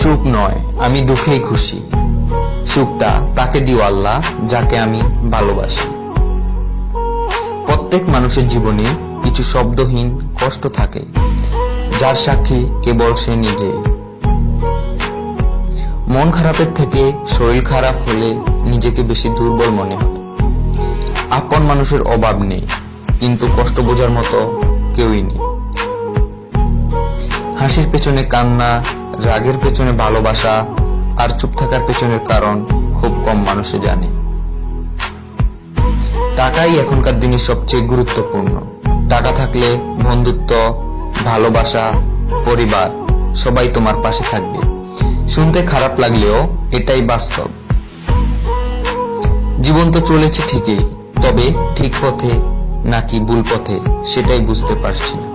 সুখ নয়, আমি দুঃখেই খুশি। সুখটা তাকে দিও আল্লাহ যাকে আমি ভালোবাসি। প্রত্যেক মানুষের জীবনে কিছু শব্দহীন কষ্ট থাকে, যার সাক্ষী কেবল সে নিজে। মন খারাপের থেকে শরীর খারাপ হলে নিজেকে বেশি দুর্বল মনে হয়। আপন মানুষের অভাব নেই, কিন্তু কষ্ট বোঝার মতো কেউই নেই। হাসির পেছনে কান্না, রাগের পেছনে ভালোবাসা, আর চুপ থাকার পেছনের কারণ খুব কম মানুষে জানে। টাকাই এখনকার দিনে সবচেয়ে গুরুত্বপূর্ণ। টাকা থাকলে বন্ধুত্ব, ভালোবাসা, পরিবার সবাই তোমার পাশে থাকবে। শুনতে খারাপ লাগলেও এটাই বাস্তব। জীবন তো চলেছে ঠিকই, তবে ঠিক পথে নাকি ভুল পথে সেটাই বুঝতে পারছি না।